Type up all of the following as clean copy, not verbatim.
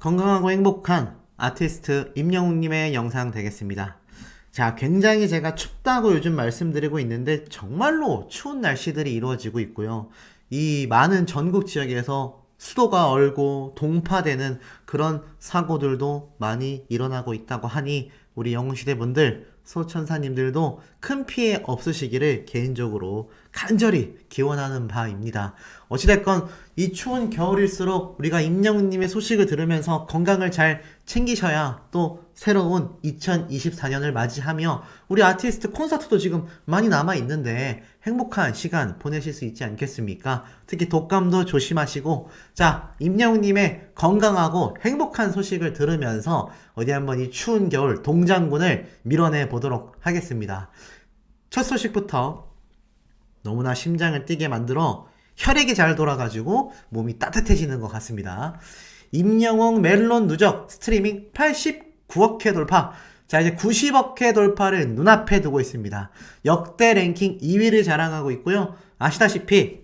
건강하고 행복한 아티스트 임영웅님의 영상 되겠습니다. 자, 굉장히 제가 춥다고 요즘 말씀드리고 있는데 정말로 추운 날씨들이 이루어지고 있고요. 이 많은 전국 지역에서 수도가 얼고 동파되는 그런 사고들도 많이 일어나고 있다고 하니 우리 영웅시대 분들, 소천사님들도 큰 피해 없으시기를 개인적으로 간절히 기원하는 바입니다. 어찌됐건 이 추운 겨울일수록 우리가 임영웅님의 소식을 들으면서 건강을 잘 챙기셔야 또 새로운 2024년을 맞이하며 우리 아티스트 콘서트도 지금 많이 남아있는데 행복한 시간 보내실 수 있지 않겠습니까? 특히 독감도 조심하시고, 자, 임영웅님의 건강하고 행복한 소식을 들으면서 어디 한번 이 추운 겨울 동장군을 밀어내 보도록 하겠습니다. 첫 소식부터 너무나 심장을 뛰게 만들어 혈액이 잘 돌아가지고 몸이 따뜻해지는 것 같습니다. 임영웅 멜론 누적 스트리밍 89억 회 돌파. 자, 이제 90억 회 돌파를 눈앞에 두고 있습니다. 역대 랭킹 2위를 자랑하고 있고요. 아시다시피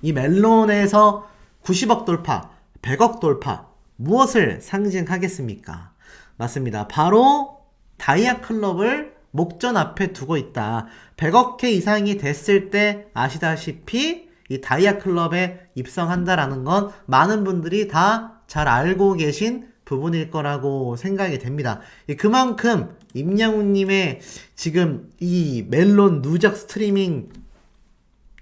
이 멜론에서 90억 돌파, 100억 돌파, 무엇을 상징하겠습니까? 맞습니다. 바로 다이아 클럽을 목전 앞에 두고 있다. 100억 회 이상이 됐을 때 아시다시피 이 다이아 클럽에 입성한다라는 건 많은 분들이 다 잘 알고 계신 부분일 거라고 생각이 됩니다. 그만큼 임영웅님의 지금 이 멜론 누적 스트리밍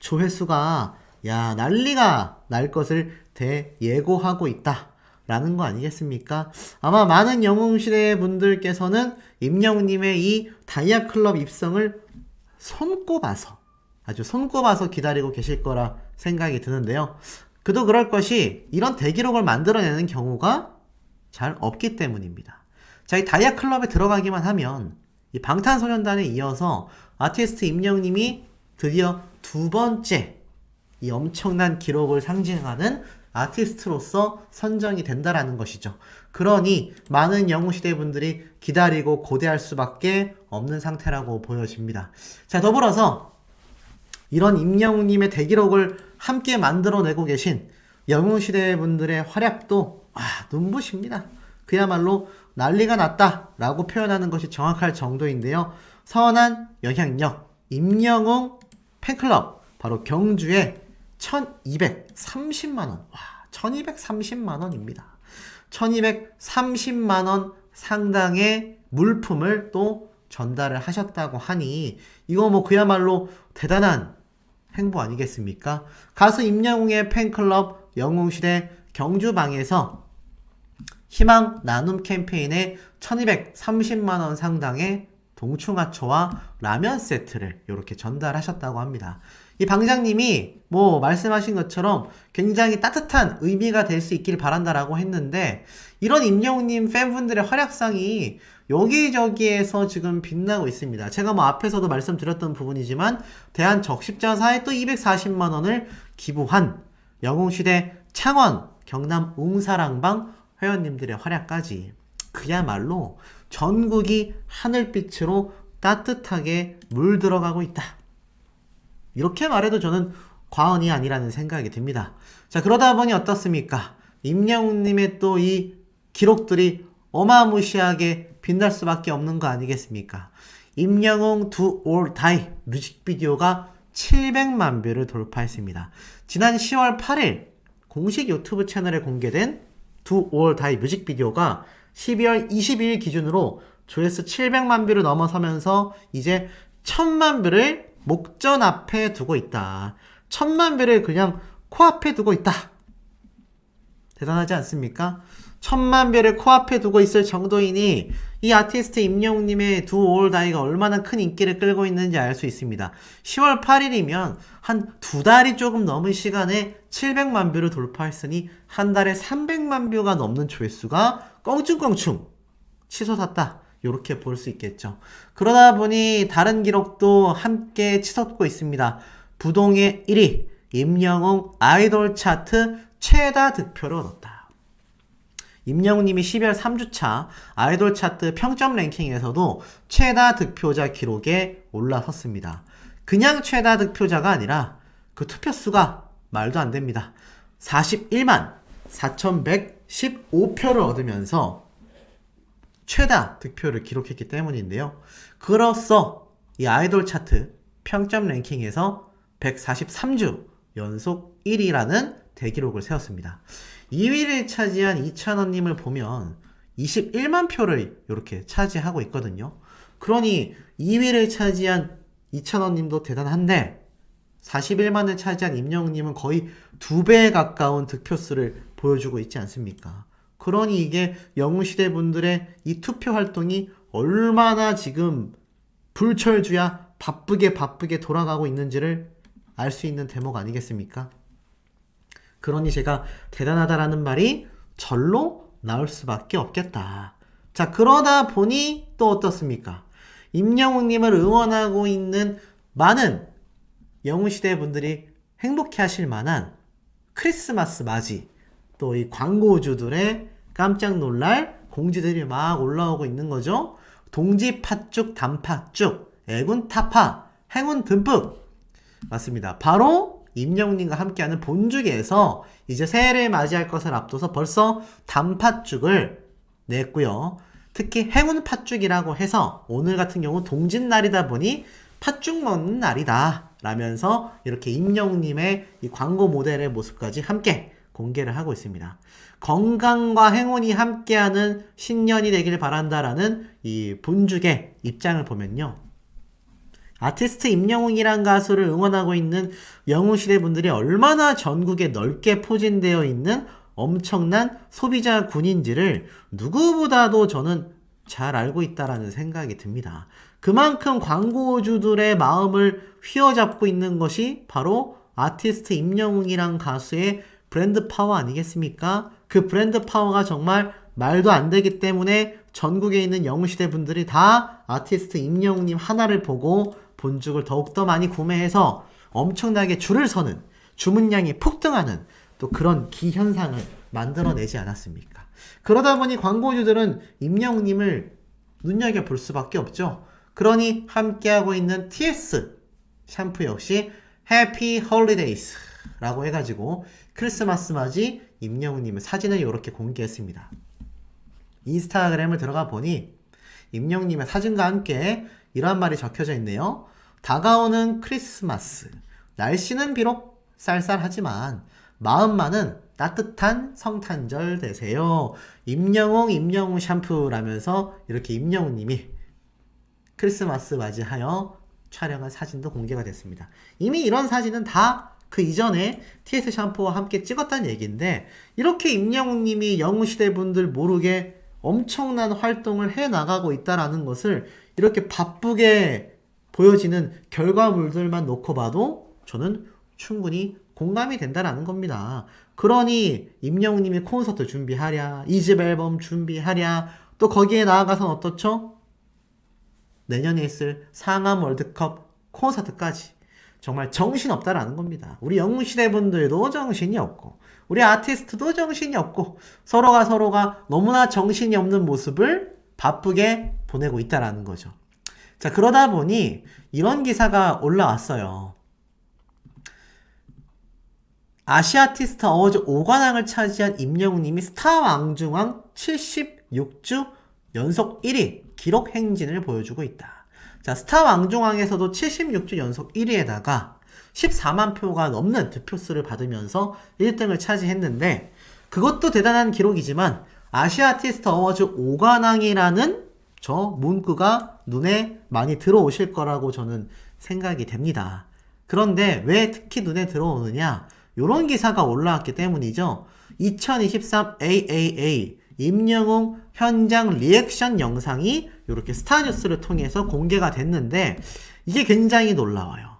조회수가 난리가 날 것을 대예고하고 있다 라는 거 아니겠습니까? 아마 많은 영웅시대 분들께서는 임영웅님의 이 다이아 클럽 입성을 아주 손꼽아서 기다리고 계실 거라 생각이 드는데요. 그도 그럴 것이 이런 대기록을 만들어내는 경우가 잘 없기 때문입니다. 자, 이 다이아 클럽에 들어가기만 하면 이 방탄소년단에 이어서 아티스트 임영웅님이 드디어 두 번째 이 엄청난 기록을 상징하는 아티스트로서 선정이 된다라는 것이죠. 그러니 많은 영웅시대 분들이 기다리고 고대할 수밖에 없는 상태라고 보여집니다. 자, 더불어서 이런 임영웅님의 대기록을 함께 만들어내고 계신 영웅시대 분들의 활약도 눈부십니다. 그야말로 난리가 났다 라고 표현하는 것이 정확할 정도인데요. 선한 영향력 임영웅 팬클럽, 바로 경주에 1230만원 1230만원입니다. 1230만원 상당의 물품을 또 전달을 하셨다고 하니 이거 그야말로 대단한 행보 아니겠습니까? 가수 임영웅의 팬클럽 영웅시대 경주방에서 희망 나눔 캠페인에 1230만원 상당의 동충하초와 라면 세트를 이렇게 전달하셨다고 합니다. 이 방장님이 말씀하신 것처럼 굉장히 따뜻한 의미가 될 수 있길 바란다라고 했는데, 이런 임영웅님 팬분들의 활약상이 여기저기에서 지금 빛나고 있습니다. 제가 앞에서도 말씀드렸던 부분이지만 대한적십자사에 또 240만원을 기부한 영웅시대 창원 경남 웅사랑방 회원님들의 활약까지 그야말로 전국이 하늘빛으로 따뜻하게 물들어가고 있다. 이렇게 말해도 저는 과언이 아니라는 생각이 듭니다. 자, 그러다 보니 어떻습니까? 임영웅님의 또 이 기록들이 어마무시하게 빛날 수밖에 없는 거 아니겠습니까? 임영웅 Do or Die 뮤직비디오가 700만 뷰를 돌파했습니다. 지난 10월 8일 공식 유튜브 채널에 공개된 Do or Die 뮤직비디오가 12월 22일 기준으로 조회수 700만 뷰를 넘어서면서 이제 1000만 뷰를 목전 앞에 두고 있다. 1000만 뷰를 그냥 코앞에 두고 있다. 대단하지 않습니까? 1000만 뷰를 코앞에 두고 있을 정도이니 이 아티스트 임영웅님의 Do or Die가 얼마나 큰 인기를 끌고 있는지 알 수 있습니다. 10월 8일이면 한 두 달이 조금 넘은 시간에 700만 뷰를 돌파했으니 한 달에 300만 뷰가 넘는 조회수가 껑충껑충 치솟았다. 이렇게 볼 수 있겠죠. 그러다 보니 다른 기록도 함께 치솟고 있습니다. 부동의 1위 임영웅 아이돌 차트 최다 득표를 얻었다. 임영웅님이 12월 3주차 아이돌 차트 평점 랭킹에서도 최다 득표자 기록에 올라섰습니다. 그냥 최다 득표자가 아니라 그 투표수가 말도 안 됩니다. 41만 4100 15표를 얻으면서 최다 득표를 기록했기 때문인데요. 그로써 이 아이돌 차트 평점 랭킹에서 143주 연속 1위라는 대기록을 세웠습니다. 2위를 차지한 이찬원님을 보면 21만 표를 이렇게 차지하고 있거든요. 그러니 2위를 차지한 이찬원님도 대단한데 41만을 차지한 임영웅님은 거의 2배에 가까운 득표수를 보여주고 있지 않습니까? 그러니 이게 영웅시대 분들의 이 투표 활동이 얼마나 지금 불철주야 바쁘게 돌아가고 있는지를 알 수 있는 대목 아니겠습니까? 그러니 제가 대단하다라는 말이 절로 나올 수밖에 없겠다. 자, 그러다 보니 또 어떻습니까? 임영웅님을 응원하고 있는 많은 영웅시대 분들이 행복해 하실 만한 크리스마스 맞이, 또 이 광고주들의 깜짝 놀랄 공지들이 막 올라오고 있는 거죠. 동지 팥죽, 단팥죽, 애군 타파, 행운 듬뿍. 맞습니다. 바로 임영웅님과 함께하는 본죽에서 이제 새해를 맞이할 것을 앞둬서 벌써 단팥죽을 냈고요. 특히 행운 팥죽이라고 해서 오늘 같은 경우 동짓날이다 보니 팥죽 먹는 날이다 라면서 이렇게 임영웅님의 이 광고 모델의 모습까지 함께 공개를 하고 있습니다. 건강과 행운이 함께하는 신년이 되길 바란다라는 이 본죽의 입장을 보면요. 아티스트 임영웅이란 가수를 응원하고 있는 영웅시대 분들이 얼마나 전국에 넓게 포진되어 있는 엄청난 소비자 군인지를 누구보다도 저는 잘 알고 있다라는 생각이 듭니다. 그만큼 광고주들의 마음을 휘어잡고 있는 것이 바로 아티스트 임영웅이란 가수의 브랜드 파워 아니겠습니까? 그 브랜드 파워가 정말 말도 안 되기 때문에 전국에 있는 영웅시대 분들이 다 아티스트 임영웅님 하나를 보고 본죽을 더욱더 많이 구매해서 엄청나게 줄을 서는, 주문량이 폭등하는 또 그런 기현상을 만들어내지 않았습니까? 그러다 보니 광고주들은 임영웅님을 눈여겨볼 수밖에 없죠. 그러니 함께하고 있는 TS 샴푸 역시 해피 홀리데이스 라고 해가지고 크리스마스 맞이 임영웅님의 사진을 이렇게 공개했습니다. 인스타그램을 들어가 보니 임영웅님의 사진과 함께 이러한 말이 적혀져 있네요. 다가오는 크리스마스. 날씨는 비록 쌀쌀하지만 마음만은 따뜻한 성탄절 되세요. 임영웅 샴푸라면서 이렇게 임영웅님이 크리스마스 맞이하여 촬영한 사진도 공개가 됐습니다. 이미 이런 사진은 다 그 이전에 TS 샴푸와 함께 찍었다는 얘기인데 이렇게 임영웅님이 영웅시대 분들 모르게 엄청난 활동을 해나가고 있다라는 것을 이렇게 바쁘게 보여지는 결과물들만 놓고 봐도 저는 충분히 공감이 된다라는 겁니다. 그러니 임영웅님이 콘서트 준비하랴, 2집 앨범 준비하랴, 또 거기에 나아가선 어떻죠? 내년에 있을 상암 월드컵 콘서트까지 정말 정신없다라는 겁니다. 우리 영웅시대 분들도 정신이 없고 우리 아티스트도 정신이 없고 서로가 너무나 정신이 없는 모습을 바쁘게 보내고 있다라는 거죠. 자, 그러다 보니 이런 기사가 올라왔어요. 아시아티스트 어워즈 5관왕을 차지한 임영웅님이 스타왕중왕 76주 연속 1위 기록 행진을 보여주고 있다. 자, 스타왕중왕에서도 76주 연속 1위에다가 14만 표가 넘는 득표수를 받으면서 1등을 차지했는데 그것도 대단한 기록이지만 아시아티스트 어워즈 5관왕이라는 저 문구가 눈에 많이 들어오실 거라고 저는 생각이 됩니다. 그런데 왜 특히 눈에 들어오느냐? 이런 기사가 올라왔기 때문이죠. 2023 AAA 임영웅 현장 리액션 영상이 이렇게 스타뉴스를 통해서 공개가 됐는데 이게 굉장히 놀라워요.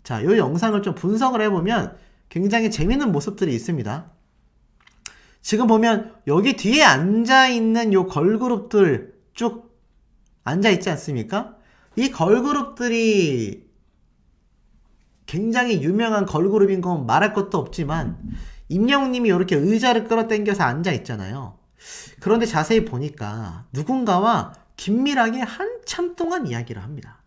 자, 이 영상을 좀 분석을 해보면 굉장히 재밌는 모습들이 있습니다. 지금 보면 여기 뒤에 앉아있는 요 걸그룹들 쭉 앉아있지 않습니까? 이 걸그룹들이 굉장히 유명한 걸그룹인 건 말할 것도 없지만 임영웅님이 이렇게 의자를 끌어당겨서 앉아있잖아요. 그런데 자세히 보니까 누군가와 긴밀하게 한참 동안 이야기를 합니다.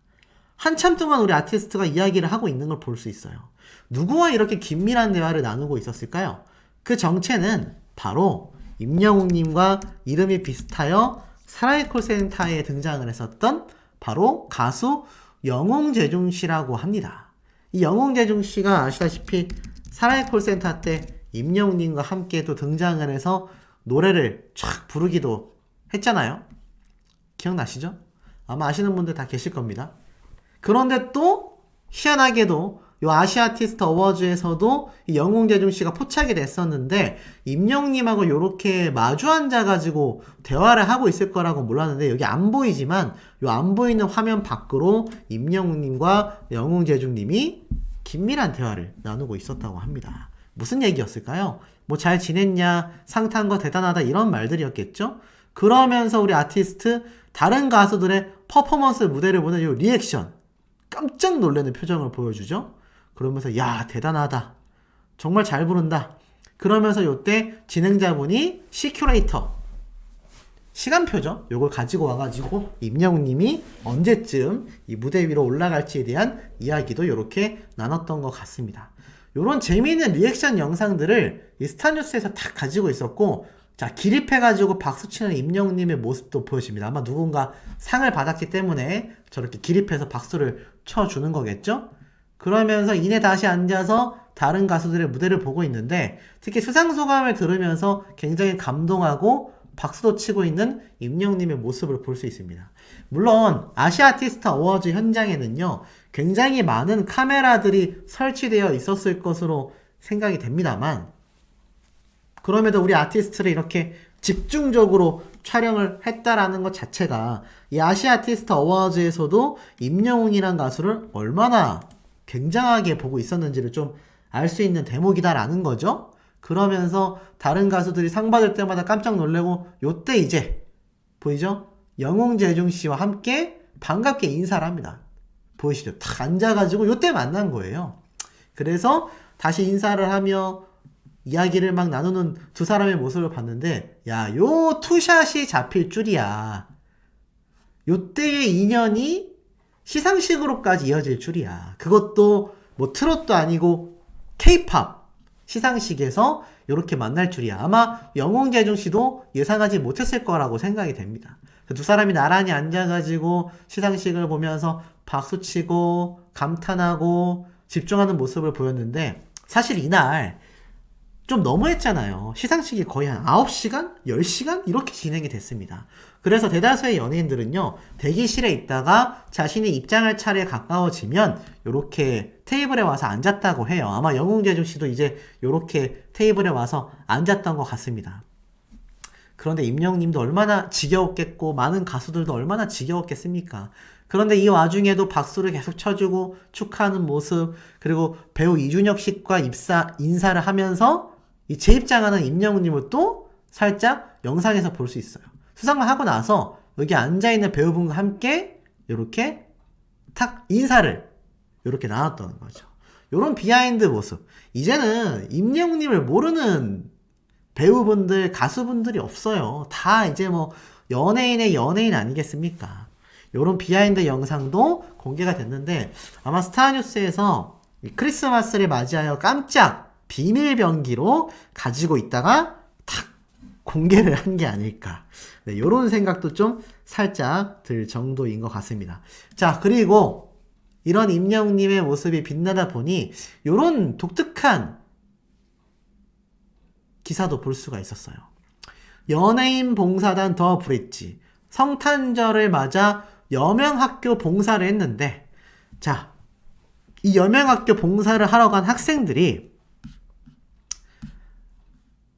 한참 동안 우리 아티스트가 이야기를 하고 있는 걸 볼 수 있어요. 누구와 이렇게 긴밀한 대화를 나누고 있었을까요? 그 정체는 바로 임영웅님과 이름이 비슷하여 사랑의 콜센터에 등장을 했었던 바로 가수 영웅재중씨라고 합니다. 이 영웅재중씨가 아시다시피 사랑의 콜센터 때 임영웅님과 함께 또 등장을 해서 노래를 촥 부르기도 했잖아요. 기억나시죠? 아마 아시는 분들 다 계실 겁니다. 그런데 또 희한하게도 이 아시아 아티스트 어워즈에서도 이 영웅재중씨가 포착이 됐었는데 임영웅님하고 이렇게 마주 앉아가지고 대화를 하고 있을 거라고 몰랐는데 여기 안 보이지만 이 안 보이는 화면 밖으로 임영웅님과 영웅재중님이 긴밀한 대화를 나누고 있었다고 합니다. 무슨 얘기였을까요? 뭐 잘 지냈냐, 상 탄 거 대단하다 이런 말들이었겠죠? 그러면서 우리 아티스트 다른 가수들의 퍼포먼스 무대를 보는 이 리액션 깜짝 놀라는 표정을 보여주죠? 그러면서 야 대단하다 정말 잘 부른다 그러면서 요때 진행자분이 시큐레이터 시간표죠. 요걸 가지고 와가지고 임영웅님이 언제쯤 이 무대 위로 올라갈지에 대한 이야기도 이렇게 나눴던 것 같습니다. 요런 재미있는 리액션 영상들을 이 스타뉴스에서 다 가지고 있었고 자 기립해가지고 박수치는 임영웅님의 모습도 보여집니다. 아마 누군가 상을 받았기 때문에 저렇게 기립해서 박수를 쳐주는 거겠죠? 그러면서 이내 다시 앉아서 다른 가수들의 무대를 보고 있는데 특히 수상소감을 들으면서 굉장히 감동하고 박수도 치고 있는 임영웅님의 모습을 볼 수 있습니다. 물론 아시아 아티스트 어워즈 현장에는요 굉장히 많은 카메라들이 설치되어 있었을 것으로 생각이 됩니다만 그럼에도 우리 아티스트를 이렇게 집중적으로 촬영을 했다라는 것 자체가 이 아시아 아티스트 어워즈에서도 임영웅이란 가수를 얼마나 굉장하게 보고 있었는지를 좀 알 수 있는 대목이다라는 거죠. 그러면서 다른 가수들이 상 받을 때마다 깜짝 놀래고 요때 이제 보이죠? 영웅재중씨와 함께 반갑게 인사를 합니다. 보이시죠? 탁 앉아가지고 요때 만난 거예요. 그래서 다시 인사를 하며 이야기를 막 나누는 두 사람의 모습을 봤는데 야, 요 투샷이 잡힐 줄이야. 요때의 인연이 시상식으로까지 이어질 줄이야. 그것도 뭐 트롯도 아니고 K-팝 시상식에서 이렇게 만날 줄이야. 아마 영웅재중씨도 예상하지 못했을 거라고 생각이 됩니다. 두 사람이 나란히 앉아가지고 시상식을 보면서 박수치고 감탄하고 집중하는 모습을 보였는데 사실 이날 좀 너무했잖아요. 시상식이 거의 한 9시간? 10시간? 이렇게 진행이 됐습니다. 그래서 대다수의 연예인들은요, 대기실에 있다가 자신이 입장할 차례에 가까워지면 이렇게 테이블에 와서 앉았다고 해요. 아마 영웅재중씨도 이제 이렇게 테이블에 와서 앉았던 것 같습니다. 그런데 임영웅님도 얼마나 지겨웠겠고 많은 가수들도 얼마나 지겨웠겠습니까? 그런데 이 와중에도 박수를 계속 쳐주고 축하하는 모습 그리고 배우 이준혁 씨과 인사를 하면서 이 재입장하는 임영웅님을 또 살짝 영상에서 볼 수 있어요. 수상을 하고 나서 여기 앉아있는 배우분과 함께 이렇게 탁 인사를 이렇게 나눴던 거죠. 이런 비하인드 모습. 이제는 임영웅님을 모르는 배우분들, 가수분들이 없어요. 다 이제 뭐 연예인의 연예인 아니겠습니까? 이런 비하인드 영상도 공개가 됐는데 아마 스타뉴스에서 크리스마스를 맞이하여 깜짝 비밀 병기로 가지고 있다가 탁 공개를 한 게 아닐까. 네, 이런 생각도 좀 살짝 들 정도인 것 같습니다. 자, 그리고 이런 임영웅님의 모습이 빛나다 보니 이런 독특한 기사도 볼 수가 있었어요. 연예인 봉사단 더 브릿지 성탄절을 맞아 여명학교 봉사를 했는데 자, 이 여명학교 봉사를 하러 간 학생들이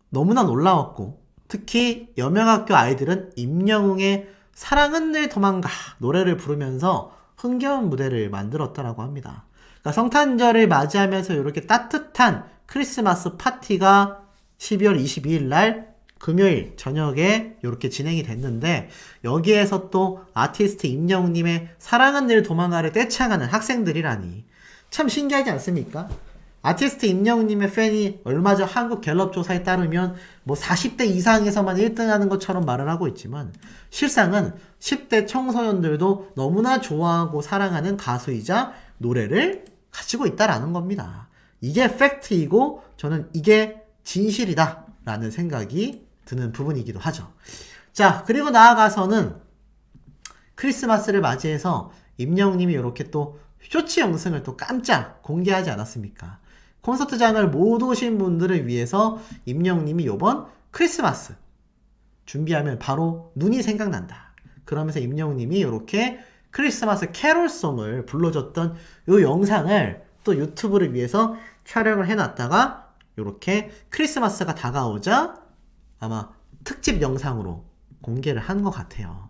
너무나 놀라웠고 특히 여명학교 아이들은 임영웅의 사랑은 늘 도망가 노래를 부르면서 흥겨운 무대를 만들었다라고 합니다. 그러니까 성탄절을 맞이하면서 이렇게 따뜻한 크리스마스 파티가 12월 22일 날 금요일 저녁에 이렇게 진행이 됐는데 여기에서 또 아티스트 임영웅님의 사랑은 늘 도망가를 떼창하는 학생들이라니 참 신기하지 않습니까? 아티스트 임영웅님의 팬이 얼마 전 한국 갤럽 조사에 따르면 뭐 40대 이상에서만 1등하는 것처럼 말을 하고 있지만 실상은 10대 청소년들도 너무나 좋아하고 사랑하는 가수이자 노래를 가지고 있다라는 겁니다. 이게 팩트이고 저는 이게 진실이다 라는 생각이 드는 부분이기도 하죠. 자, 그리고 나아가서는 크리스마스를 맞이해서 임영웅님이 이렇게 또 쇼츠 영상을 또 깜짝 공개하지 않았습니까? 콘서트장을 못 오신 분들을 위해서 임영웅님이 요번 크리스마스 준비하면 바로 눈이 생각난다. 그러면서 임영웅님이 이렇게 크리스마스 캐롤송을 불러줬던 요 영상을 또 유튜브를 위해서 촬영을 해놨다가 이렇게 크리스마스가 다가오자 아마 특집 영상으로 공개를 한 것 같아요.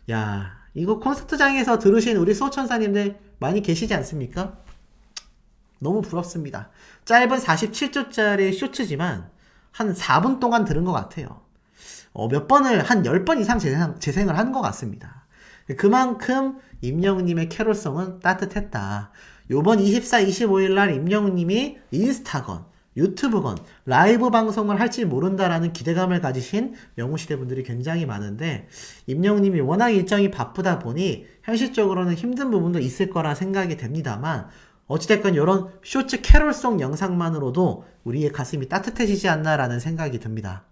야, 이거 콘서트장에서 들으신 우리 소천사님들 많이 계시지 않습니까? 너무 부럽습니다. 짧은 47초짜리 쇼츠지만 한 4분 동안 들은 것 같아요. 몇 번을 한 10번 이상 재생을 한 것 같습니다. 그만큼 임영웅님의 캐롤송은 따뜻했다. 요번 24, 25일 날 임영웅님이 인스타건, 유튜브건, 라이브 방송을 할지 모른다라는 기대감을 가지신 영웅시대 분들이 굉장히 많은데 임영웅님이 워낙 일정이 바쁘다 보니 현실적으로는 힘든 부분도 있을 거라 생각이 됩니다만 어찌됐건 이런 쇼츠 캐롤송 영상만으로도 우리의 가슴이 따뜻해지지 않나라는 생각이 듭니다.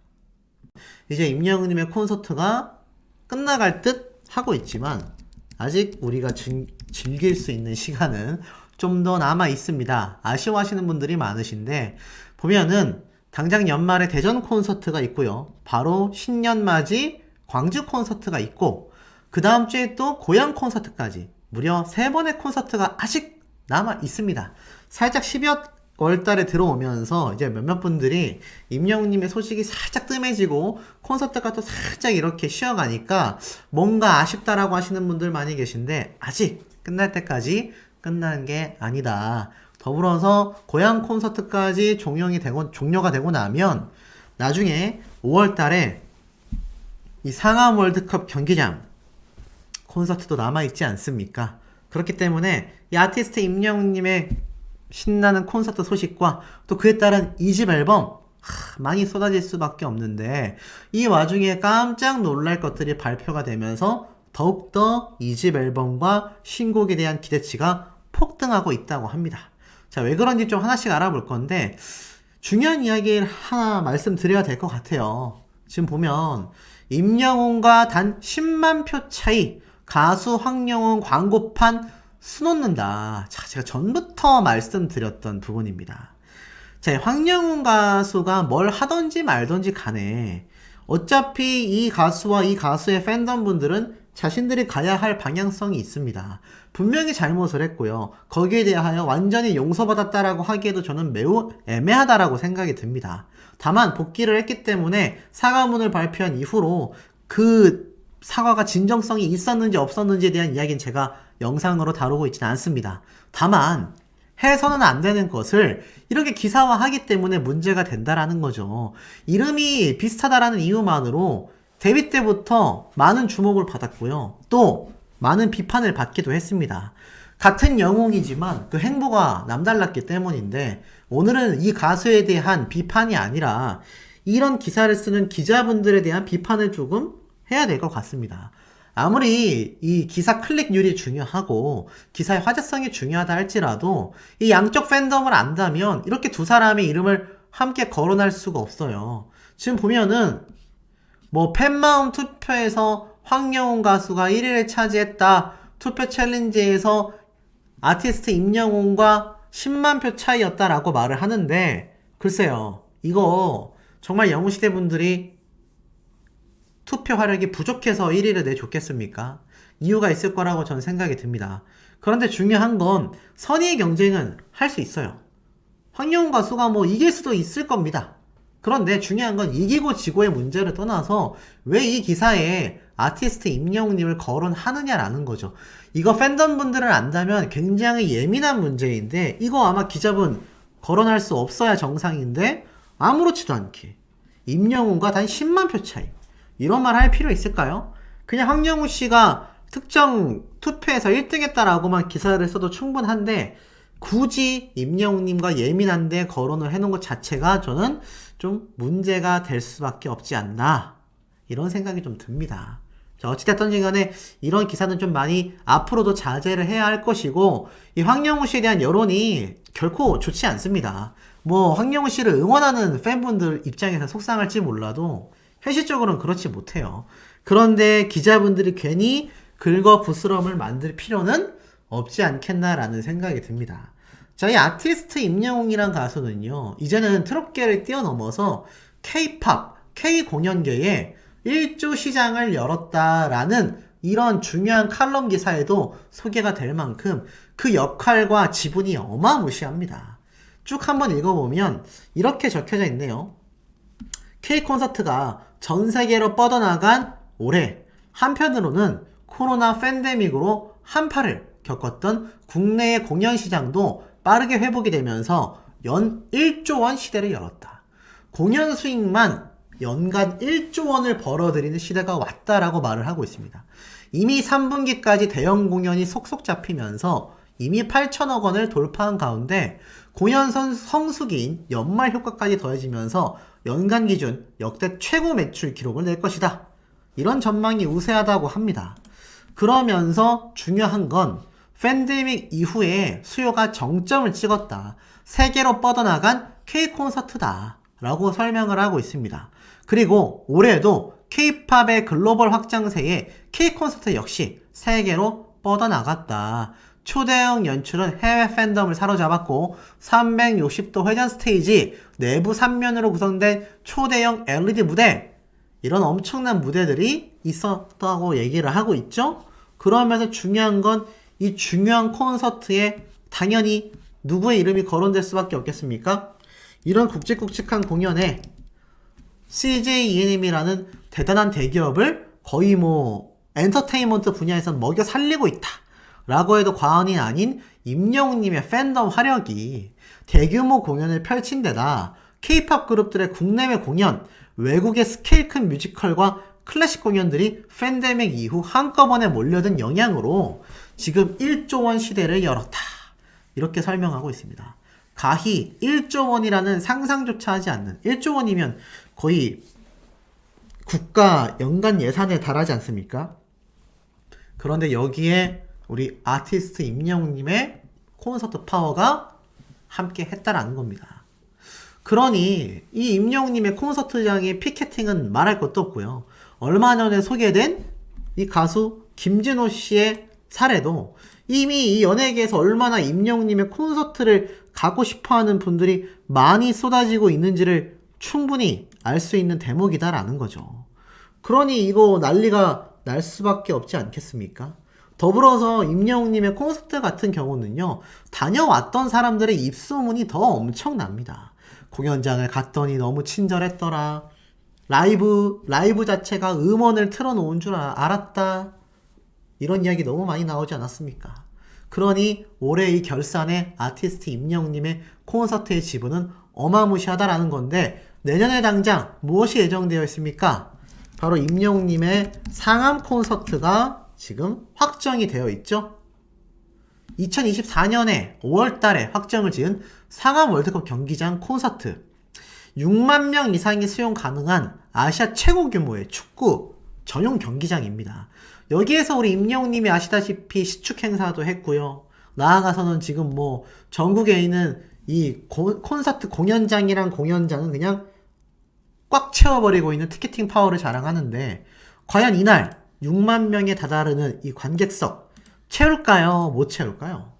이제 임영웅님의 콘서트가 끝나갈 듯 하고 있지만 아직 우리가 즐길 수 있는 시간은 좀 더 남아 있습니다. 아쉬워하시는 분들이 많으신데 보면은 당장 연말에 대전 콘서트가 있고요. 바로 신년맞이 광주 콘서트가 있고 그 다음 주에 또 고양 콘서트까지 무려 3번의 콘서트가 아직 남아 있습니다. 살짝 12월 달에 들어오면서 이제 몇몇 분들이 임영웅님의 소식이 살짝 뜸해지고 콘서트가 또 살짝 이렇게 쉬어가니까 뭔가 아쉽다라고 하시는 분들 많이 계신데 아직 끝날 때까지 끝난 게 아니다. 더불어서 고양 콘서트까지 종료가 되고 나면 나중에 5월 달에 이 상암 월드컵 경기장 콘서트도 남아있지 않습니까? 그렇기 때문에 이 아티스트 임영웅님의 신나는 콘서트 소식과 또 그에 따른 2집 앨범 많이 쏟아질 수밖에 없는데 이 와중에 깜짝 놀랄 것들이 발표가 되면서 더욱더 2집 앨범과 신곡에 대한 기대치가 폭등하고 있다고 합니다. 자, 왜 그런지 좀 하나씩 알아볼 건데 중요한 이야기를 하나 말씀드려야 될 것 같아요. 지금 보면 임영웅과 단 10만 표 차이 가수 황영웅 광고판 수놓는다. 자, 제가 전부터 말씀드렸던 부분입니다. 자, 황영웅 가수가 뭘 하던지 말던지 간에 어차피 이 가수와 이 가수의 팬덤 분들은 자신들이 가야 할 방향성이 있습니다. 분명히 잘못을 했고요. 거기에 대하여 완전히 용서받았다라고 하기에도 저는 매우 애매하다라고 생각이 듭니다. 다만 복귀를 했기 때문에 사과문을 발표한 이후로 그 사과가 진정성이 있었는지 없었는지에 대한 이야기는 제가 영상으로 다루고 있지는 않습니다. 다만 해서는 안 되는 것을 이렇게 기사화하기 때문에 문제가 된다라는 거죠. 이름이 비슷하다라는 이유만으로 데뷔 때부터 많은 주목을 받았고요. 또 많은 비판을 받기도 했습니다. 같은 영웅이지만 그 행보가 남달랐기 때문인데 오늘은 이 가수에 대한 비판이 아니라 이런 기사를 쓰는 기자분들에 대한 비판을 조금 해야 될 것 같습니다. 아무리 이 기사 클릭률이 중요하고 기사의 화제성이 중요하다 할지라도 이 양쪽 팬덤을 안다면 이렇게 두 사람의 이름을 함께 거론할 수가 없어요. 지금 보면은 뭐 팬마음 투표에서 황영웅 가수가 1위를 차지했다. 투표 챌린지에서 아티스트 임영웅과 10만 표 차이였다라고 말을 하는데 글쎄요. 이거 정말 영웅시대 분들이 투표 화력이 부족해서 1위를 내줬겠습니까? 이유가 있을 거라고 저는 생각이 듭니다. 그런데 중요한 건 선의의 경쟁은 할 수 있어요. 황영웅 가수가 뭐 이길 수도 있을 겁니다. 그런데 중요한 건 이기고 지고의 문제를 떠나서 왜 이 기사에 아티스트 임영웅님을 거론하느냐라는 거죠. 이거 팬덤분들을 안다면 굉장히 예민한 문제인데 이거 아마 기자분 거론할 수 없어야 정상인데 아무렇지도 않게 임영웅과 단 10만 표 차이 이런 말 할 필요 있을까요? 그냥 황영웅 씨가 특정 투표에서 1등 했다라고만 기사를 써도 충분한데 굳이 임영웅님과 예민한데 거론을 해놓은 것 자체가 저는 좀 문제가 될 수밖에 없지 않나 이런 생각이 좀 듭니다. 자, 어찌됐든지 간에 이런 기사는 좀 많이 앞으로도 자제를 해야 할 것이고 이 황영웅 씨에 대한 여론이 결코 좋지 않습니다. 뭐 황영웅 씨를 응원하는 팬분들 입장에서 속상할지 몰라도 현실적으로는 그렇지 못해요. 그런데 기자분들이 괜히 긁어부스럼을 만들 필요는 없지 않겠나라는 생각이 듭니다. 저희 아티스트 임영웅이란 가수는요, 이제는 트롯계를 뛰어넘어서 K-팝, K-공연계에 1조 시장을 열었다라는 이런 중요한 칼럼 기사에도 소개가 될 만큼 그 역할과 지분이 어마무시합니다. 쭉 한번 읽어보면 이렇게 적혀져 있네요. K-콘서트가 전 세계로 뻗어나간 올해, 한편으로는 코로나 팬데믹으로 한파를 겪었던 국내의 공연 시장도 빠르게 회복이 되면서 연 1조 원 시대를 열었다. 공연 수익만 연간 1조 원을 벌어들이는 시대가 왔다라고 말을 하고 있습니다. 이미 3분기까지 대형 공연이 속속 잡히면서 이미 8천억 원을 돌파한 가운데 공연 성수기인 연말 효과까지 더해지면서 연간 기준 역대 최고 매출 기록을 낼 것이다. 이런 전망이 우세하다고 합니다. 그러면서 중요한 건 팬데믹 이후에 수요가 정점을 찍었다. 세계로 뻗어나간 K-콘서트다. 라고 설명을 하고 있습니다. 그리고 올해도 K-팝의 글로벌 확장세에 K-콘서트 역시 세계로 뻗어나갔다. 초대형 연출은 해외 팬덤을 사로잡았고 360도 회전 스테이지, 내부 3면으로 구성된 초대형 LED 무대, 이런 엄청난 무대들이 있었다고 얘기를 하고 있죠. 그러면서 중요한 건 이 중요한 콘서트에 당연히 누구의 이름이 거론될 수밖에 없겠습니까? 이런 굵직굵직한 공연에 CJ ENM이라는 대단한 대기업을 거의 뭐 엔터테인먼트 분야에서 먹여 살리고 있다 라고 해도 과언이 아닌 임영웅님의 팬덤 화력이 대규모 공연을 펼친 데다 K-팝 그룹들의 국내외 공연, 외국의 스케일 큰 뮤지컬과 클래식 공연들이 팬데믹 이후 한꺼번에 몰려든 영향으로 지금 1조 원 시대를 열었다. 이렇게 설명하고 있습니다. 가히 1조 원이라는 상상조차 하지 않는, 1조 원이면 거의 국가 연간 예산에 달하지 않습니까? 그런데 여기에 우리 아티스트 임영웅님의 콘서트 파워가 함께 했다라는 겁니다. 그러니 이 임영웅님의 콘서트장의 피켓팅은 말할 것도 없고요. 얼마 전에 소개된 이 가수 김진호 씨의 사례도 이미 이 연예계에서 얼마나 임영웅님의 콘서트를 가고 싶어하는 분들이 많이 쏟아지고 있는지를 충분히 알 수 있는 대목이다라는 거죠. 그러니 이거 난리가 날 수밖에 없지 않겠습니까? 더불어서 임영웅님의 콘서트 같은 경우는요, 다녀왔던 사람들의 입소문이 더 엄청납니다. 공연장을 갔더니 너무 친절했더라. 라이브 자체가 음원을 틀어놓은 줄 알았다. 이런 이야기 너무 많이 나오지 않았습니까? 그러니 올해 이 결산에 아티스트 임영웅님의 콘서트의 지분은 어마무시하다라는 건데, 내년에 당장 무엇이 예정되어 있습니까? 바로 임영웅님의 상암 콘서트가 지금 확정이 되어 있죠. 2024년에 5월달에 확정을 지은 상암 월드컵 경기장 콘서트, 6만 명 이상이 수용 가능한 아시아 최고 규모의 축구 전용 경기장입니다. 여기에서 우리 임영웅님이 아시다시피 시축 행사도 했고요. 나아가서는 지금 뭐 전국에 있는 이 콘서트 공연장이랑 공연장은 그냥 꽉 채워버리고 있는 티켓팅 파워를 자랑하는데, 과연 이날 6만 명에 다다르는 이 관객석 채울까요? 못 채울까요?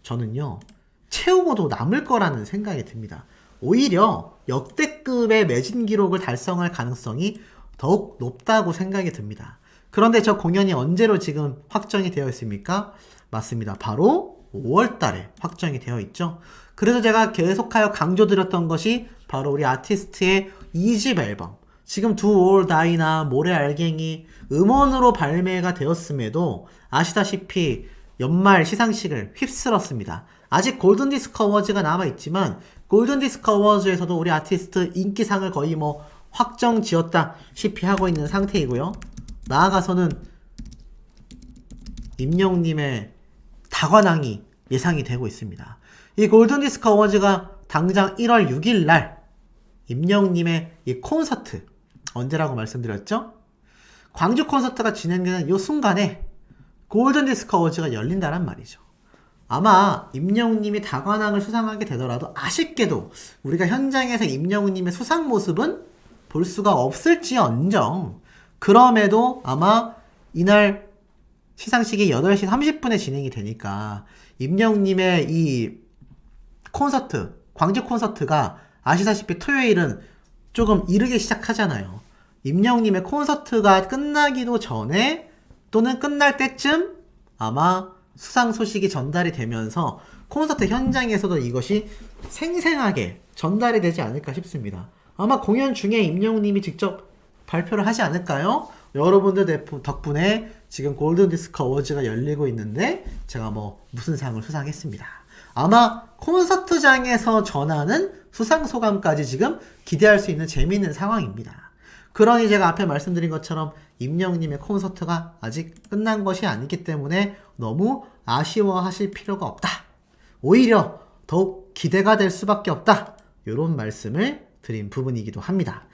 저는요, 채우고도 남을 거라는 생각이 듭니다. 오히려 역대급의 매진 기록을 달성할 가능성이 더욱 높다고 생각이 듭니다. 그런데 저 공연이 언제로 지금 확정이 되어 있습니까? 맞습니다. 바로 5월달에 확정이 되어 있죠. 그래서 제가 계속하여 강조드렸던 것이 바로 우리 아티스트의 2집 앨범, 지금 Do or Die나 모래 알갱이 음원으로 발매가 되었음에도 아시다시피 연말 시상식을 휩쓸었습니다. 아직 골든디스크 어워즈가 남아있지만 골든디스크 어워즈에서도 우리 아티스트 인기상을 거의 뭐 확정 지었다시피 하고 있는 상태이고요. 나아가서는 임영웅님의 다관왕이 예상이 되고 있습니다. 이 골든디스크 어워즈가 당장 1월 6일 날 임영웅님의 이 콘서트, 언제라고 말씀드렸죠? 광주 콘서트가 진행되는 이 순간에 골든디스크 어워즈가 열린다란 말이죠. 아마 임영웅님이 다관왕을 수상하게 되더라도 아쉽게도 우리가 현장에서 임영웅님의 수상 모습은 볼 수가 없을지언정 그럼에도 아마 이날 시상식이 8시 30분에 진행이 되니까 임영웅님의 이 콘서트, 광주 콘서트가 아시다시피 토요일은 조금 이르게 시작하잖아요. 임영웅님의 콘서트가 끝나기도 전에 또는 끝날 때쯤 아마 수상 소식이 전달이 되면서 콘서트 현장에서도 이것이 생생하게 전달이 되지 않을까 싶습니다. 아마 공연 중에 임영웅님이 직접 발표를 하지 않을까요? 여러분들 덕분에 지금 골든디스크 어워즈가 열리고 있는데 제가 뭐 무슨 상을 수상했습니다. 아마 콘서트장에서 전하는 수상 소감까지 지금 기대할 수 있는 재미있는 상황입니다. 그러니 제가 앞에 말씀드린 것처럼 임영웅님의 콘서트가 아직 끝난 것이 아니기 때문에 너무 아쉬워하실 필요가 없다. 오히려 더욱 기대가 될 수밖에 없다. 이런 말씀을 드린 부분이기도 합니다.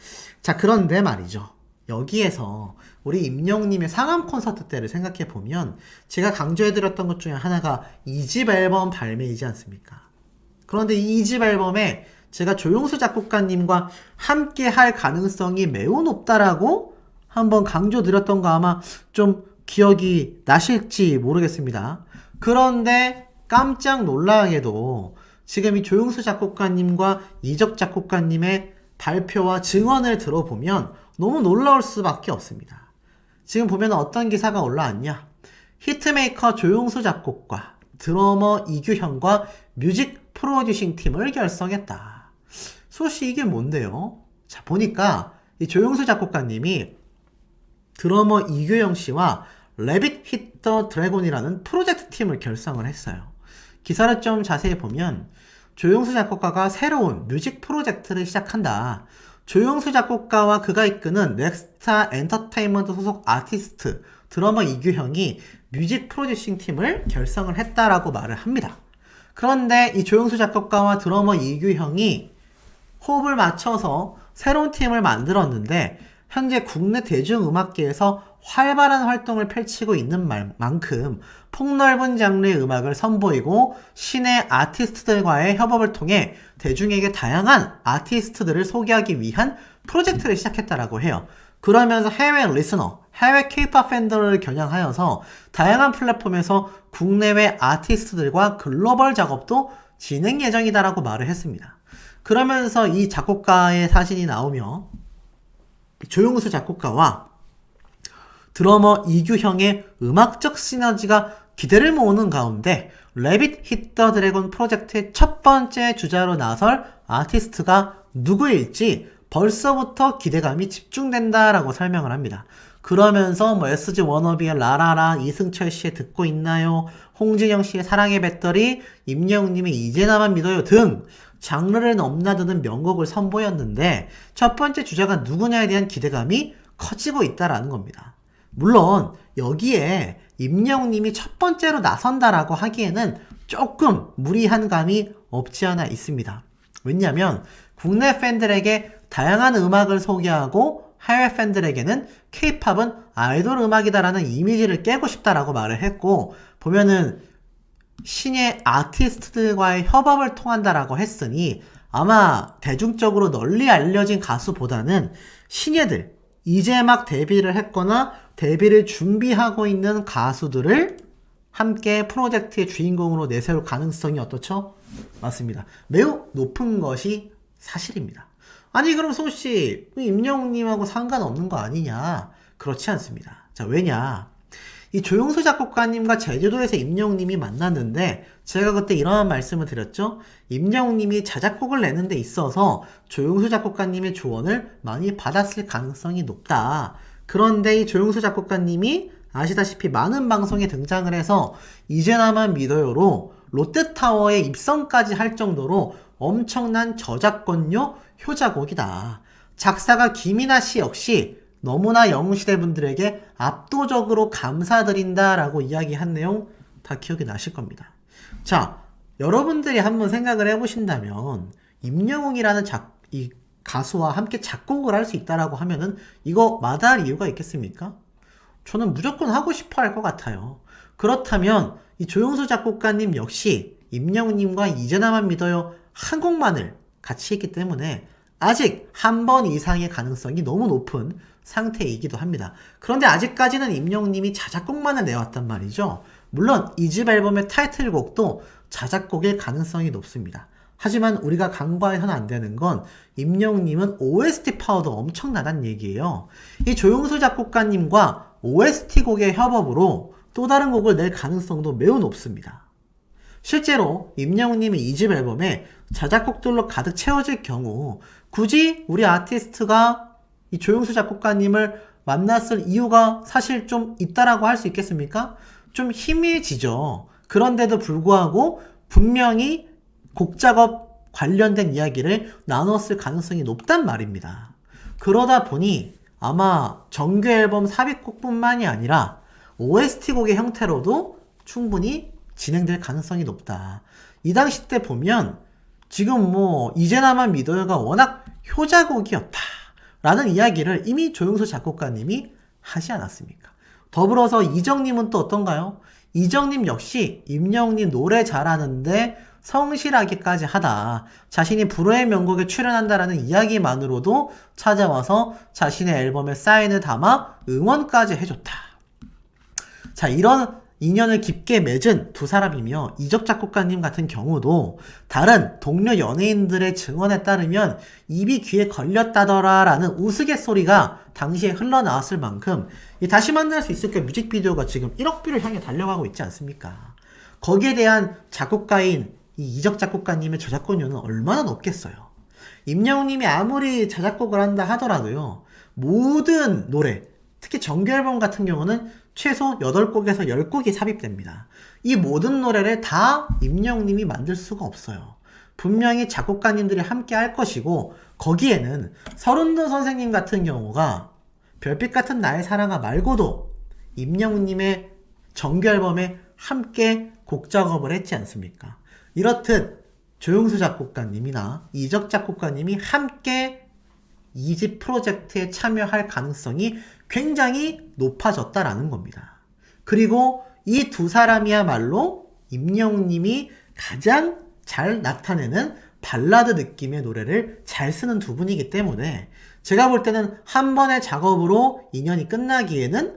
자, 그런데 말이죠. 여기에서 우리 임영웅님의 상암 콘서트 때를 생각해 보면 제가 강조해드렸던 것 중에 하나가 2집 앨범 발매이지 않습니까? 그런데 이 2집 앨범에 제가 조용수 작곡가님과 함께 할 가능성이 매우 높다라고 한번 강조드렸던 거 아마 좀 기억이 나실지 모르겠습니다. 그런데 깜짝 놀라게도 지금 이 조용수 작곡가님과 이적 작곡가님의 발표와 증언을 들어보면 너무 놀라울 수밖에 없습니다. 지금 보면 어떤 기사가 올라왔냐? 히트메이커 조용수 작곡가, 드러머 이규형과 뮤직 프로듀싱 팀을 결성했다. 소식 이게 뭔데요? 자, 보니까 이 조용수 작곡가님이 드러머 이규형 씨와 레빗 히트 더 드래곤이라는 프로젝트 팀을 결성을 했어요. 기사를 좀 자세히 보면 조용수 작곡가가 새로운 뮤직 프로젝트를 시작한다. 조용수 작곡가와 그가 이끄는 넥스타 엔터테인먼트 소속 아티스트 드러머 이규형이 뮤직 프로듀싱 팀을 결성을 했다라고 말을 합니다. 그런데 이 조용수 작곡가와 드러머 이규형이 호흡을 맞춰서 새로운 팀을 만들었는데 현재 국내 대중음악계에서 활발한 활동을 펼치고 있는 만큼 폭넓은 장르의 음악을 선보이고 신의 아티스트들과의 협업을 통해 대중에게 다양한 아티스트들을 소개하기 위한 프로젝트를 시작했다라고 해요. 그러면서 해외 리스너, 해외 K-POP 팬들을 겨냥하여서 다양한 플랫폼에서 국내외 아티스트들과 글로벌 작업도 진행 예정이다라고 말을 했습니다. 그러면서 이 작곡가의 사진이 나오며 조용수 작곡가와 드러머 이규형의 음악적 시너지가 기대를 모으는 가운데 레빗 히트 더 드래곤 프로젝트의 첫 번째 주자로 나설 아티스트가 누구일지 벌써부터 기대감이 집중된다라고 설명을 합니다. 그러면서 뭐 SG 워너비의 라라라, 이승철 씨의 듣고 있나요, 홍진영 씨의 사랑의 배터리, 임영웅님의 이제 나만 믿어요 등 장르를 넘나드는 명곡을 선보였는데 첫 번째 주자가 누구냐에 대한 기대감이 커지고 있다라는 겁니다. 물론 여기에 임영웅님이 첫 번째로 나선다라고 하기에는 조금 무리한 감이 없지 않아 있습니다. 왜냐하면 국내 팬들에게 다양한 음악을 소개하고 해외 팬들에게는 K-POP은 아이돌 음악이다라는 이미지를 깨고 싶다라고 말을 했고, 보면은 신의 아티스트들과의 협업을 통한다라고 했으니 아마 대중적으로 널리 알려진 가수보다는 신예들, 이제 막 데뷔를 했거나 데뷔를 준비하고 있는 가수들을 함께 프로젝트의 주인공으로 내세울 가능성이 어떻죠? 맞습니다. 매우 높은 것이 사실입니다. 아니 그럼 소씨 임영웅님하고 상관없는 거 아니냐? 그렇지 않습니다. 자, 왜냐? 이 조용수 작곡가님과 제주도에서 임영웅님이 만났는데 제가 그때 이런 말씀을 드렸죠. 임영웅님이 자작곡을 내는 데 있어서 조용수 작곡가님의 조언을 많이 받았을 가능성이 높다. 그런데 이 조용수 작곡가님이 아시다시피 많은 방송에 등장을 해서 이제 나만 믿어요로 롯데타워에 입성까지 할 정도로 엄청난 저작권료 효자곡이다. 작사가 김이나 씨 역시 너무나 영웅시대 분들에게 압도적으로 감사드린다라고 이야기한 내용 다 기억이 나실 겁니다. 자, 여러분들이 한번 생각을 해보신다면 임영웅이라는 이 가수와 함께 작곡을 할 수 있다라고 하면은 이거 마다할 이유가 있겠습니까? 저는 무조건 하고 싶어 할 것 같아요. 그렇다면 이 조용수 작곡가님 역시 임영웅님과 이제 나만 믿어요 한 곡만을 같이 했기 때문에 아직 한 번 이상의 가능성이 너무 높은 상태이기도 합니다. 그런데 아직까지는 임영웅님이 자작곡만을 내왔단 말이죠. 물론 이 집 앨범의 타이틀곡도 자작곡일 가능성이 높습니다. 하지만 우리가 간과해서는 안 되는 건 임영웅님은 OST 파워도 엄청나단 얘기예요. 이 조용수 작곡가님과 OST 곡의 협업으로 또 다른 곡을 낼 가능성도 매우 높습니다. 실제로 임영웅님이 이 집 앨범에 자작곡들로 가득 채워질 경우 굳이 우리 아티스트가 이 조용수 작곡가님을 만났을 이유가 사실 좀 있다라고 할 수 있겠습니까? 좀 희미해지죠. 그런데도 불구하고 분명히 곡 작업 관련된 이야기를 나눴을 가능성이 높단 말입니다. 그러다 보니 아마 정규 앨범 삽입곡뿐만이 아니라 OST 곡의 형태로도 충분히 진행될 가능성이 높다. 이 당시 때 보면 지금 뭐 이제나만 믿어요가 워낙 효자곡이었다 라는 이야기를 이미 조용수 작곡가님이 하지 않았습니까? 더불어서 이정님은 또 어떤가요? 이정님 역시 임영웅님 노래 잘하는데 성실하기까지 하다. 자신이 불후의 명곡에 출연한다라는 이야기만으로도 찾아와서 자신의 앨범에 사인을 담아 응원까지 해줬다. 자, 이런 인연을 깊게 맺은 두 사람이며 이적 작곡가님 같은 경우도 다른 동료 연예인들의 증언에 따르면 입이 귀에 걸렸다더라 라는 우스갯소리가 당시에 흘러나왔을 만큼 이 다시 만날 수 있을까 뮤직비디오가 지금 1억 뷰를 향해 달려가고 있지 않습니까? 거기에 대한 작곡가인 이 이적 작곡가님의 저작권료는 얼마나 높겠어요. 임영웅님이 아무리 자작곡을 한다 하더라도요, 모든 노래, 특히 정규 앨범 같은 경우는 최소 8곡에서 10곡이 삽입됩니다. 이 모든 노래를 다 임영웅님이 만들 수가 없어요. 분명히 작곡가님들이 함께 할 것이고 거기에는 서른도 선생님 같은 경우가 별빛 같은 나의 사랑아 말고도 임영웅님의 정규 앨범에 함께 곡 작업을 했지 않습니까? 이렇듯 조용수 작곡가님이나 이적 작곡가님이 함께 이 집 프로젝트에 참여할 가능성이 굉장히 높아졌다라는 겁니다. 그리고 이 두 사람이야말로 임영웅님이 가장 잘 나타내는 발라드 느낌의 노래를 잘 쓰는 두 분이기 때문에 제가 볼 때는 한 번의 작업으로 인연이 끝나기에는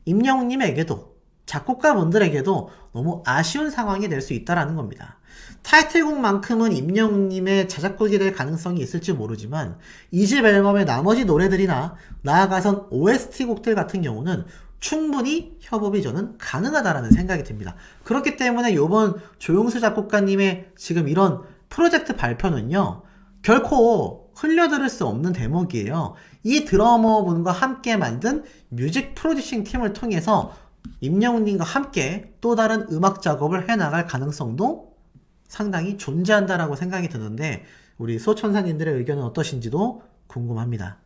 임영웅님에게도 작곡가분들에게도 너무 아쉬운 상황이 될 수 있다는 겁니다. 타이틀곡만큼은 임영웅님의 자작곡이 될 가능성이 있을지 모르지만 이 집 앨범의 나머지 노래들이나 나아가선 OST 곡들 같은 경우는 충분히 협업이 저는 가능하다라는 생각이 듭니다. 그렇기 때문에 이번 조용수 작곡가님의 지금 이런 프로젝트 발표는요, 결코 흘려들을 수 없는 대목이에요. 이 드러머분과 함께 만든 뮤직 프로듀싱 팀을 통해서 임영웅님과 함께 또 다른 음악 작업을 해나갈 가능성도 상당히 존재한다라고 생각이 드는데 우리 소천사님들의 의견은 어떠신지도 궁금합니다.